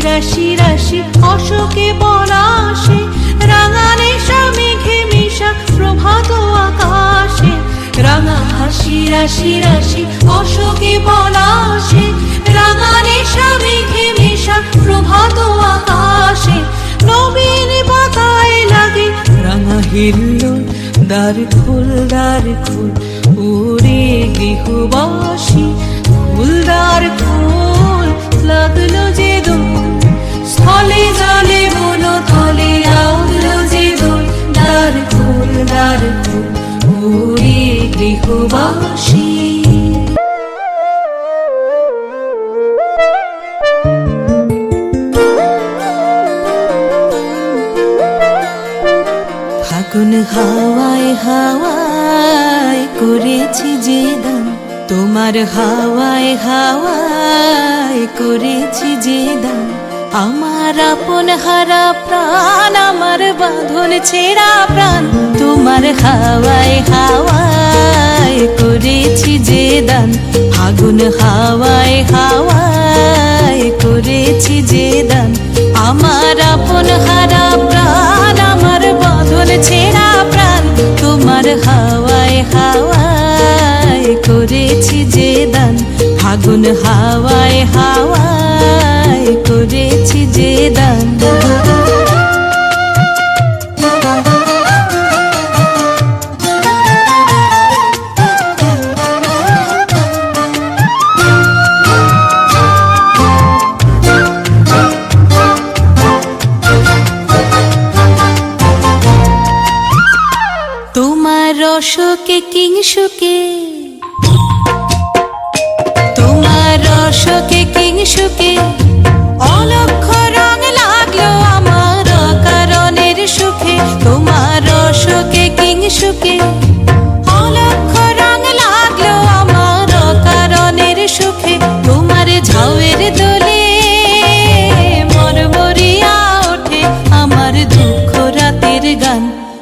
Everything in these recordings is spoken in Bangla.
রাশি রাশি অশোকে পলাশে, রাঙা নেশা মেঘে মিশা প্রভাত আকাশে। রাঙা হাসি রাশি রাশি অশোকে পলাশে, রাঙা নেশা মেঘে মিশা প্রভাত আকাশে। নবীন পাতায় লাগে রাঙা হিল্লোল, দ্বার খোল ওরে গৃহবাসী, ফুলদার খোল লাগলো যে দোল, স্থলে জলে বন তলে লাগলো যে দোল। দ্বার খোল ওরে গৃহবাসী। ফাগুন হাওয়ায় হাওয়ায় করেছি যে দান, তোমার হাওয়ায় হাওয়ায় করেছি যে দান। আমার আপন হারা প্রাণ, আমার বাঁধন ছেঁড়া প্রাণ, তোমার হাওয়ায় হাওয়ায় করেছি যে দান। ফাগুন হাওয়ায় হাওয়ায় করেছি যে দান। আমার আপন হারা প্রাণ, আমার বাঁধন ছেঁড়া প্রাণ, তোমার হাওয়ায় হাওয়ায় করেছি যে দান। ফাগুন হাওয়ায় হাওয়ায় করেছি যে দান। তোমার রসকে কিংসুকে, তোমার রসকে কিংসুকে অলক্ষ রং লাগলো আমার কারণের সুখে। তোমার রসকে কিংসুকে অলক্ষ রং লাগলো আমার কারণের সুখে। তোমার ঝাউয়ের দোলে মরমরিয়া ওঠে আমার দুঃখ রাতের গান।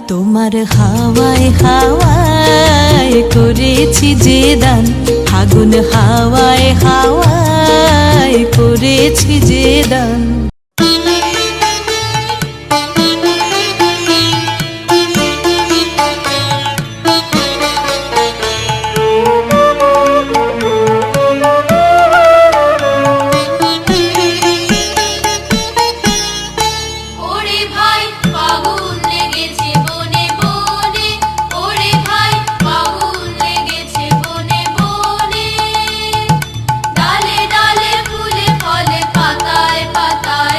তোমার হাওয়ায় হাওয়ায় করেছি যে দান। ফাগুন হাওয়ায় হাওয়ায় করেছি যে দান। ডালে ডালে ফুলে ফলে পাতায় পাতায়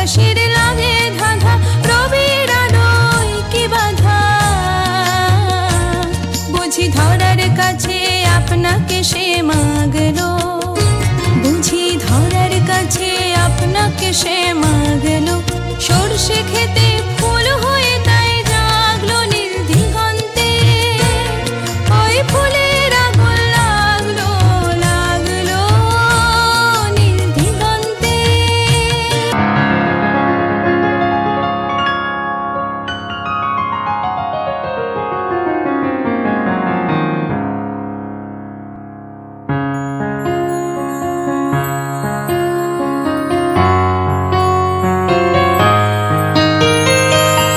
বাতাসের লাগে ধাঁধা, রবির আলোয় কি বাধা। বুঝি ধরার কাছে আপনাকে সে মাগলো, বুঝি ধরার কাছে আপনাকে সে মাগলো। সর্ষে খেতে ফুল হয়ে তাই জাগলো নীল দিগন্তে, ওই ফুলের আগুন লাগলো লাগলো নীল দিগন্তে।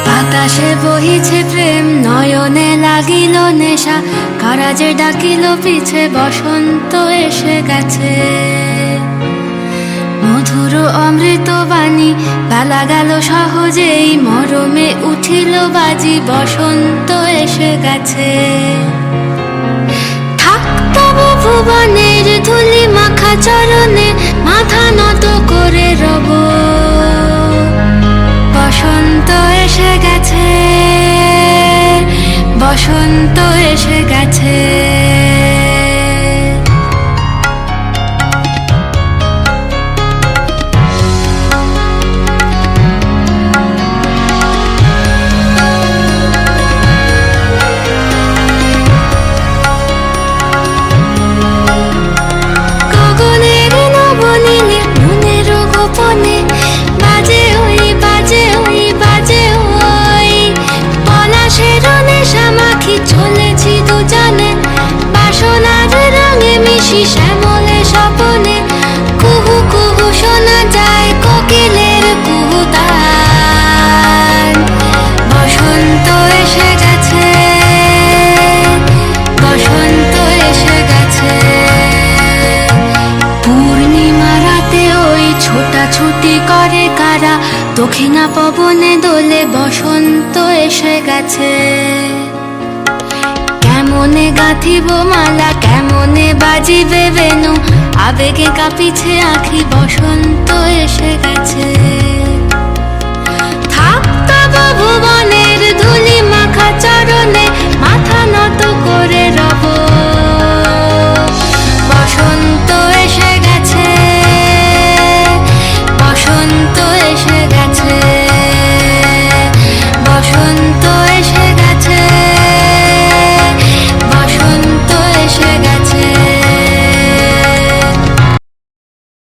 বাতাসে বহিছে প্রেম, নয়নে লাগিল নেশা, কারা যে ডাকিল পিছে, বসন্ত এসে গেছে। মধুর অমৃত বাণী, বেলা গেল সহজেই, মরমে উঠিল বাজি, বসন্ত এসে গেছে। থাক তবু ভুবনের ধুলি মাখা চরণে, মাথা নত করে রব। বসন্ত এসে গেছে, বসন্ত এসে গেছে। গগনের নবনীলে, মনের গোপনে, বাজে ওই বাজে ওই বাজে ওই। পলাশের নেশা মাখি চলেছি দুজনে, বাসনার রঙে মিশি শ্যামলে স্বপনে। কুহু কুহু শোনা যায় কোকিলের কুহুতান। বসন্ত এসে গেছে, বসন্ত এসে গেছে। পূর্ণিমা রাতে ওই ছোটাছুটি করে কারা, দক্ষিণা পবনে দোলে, বসন্ত এসে গেছে। কেমনে গাঁথিব মালা, কেমনে বাজিবে বেনু, আবেগে কাঁপিছে আঁখি, বসন্ত এসে গেছে। থাক তবু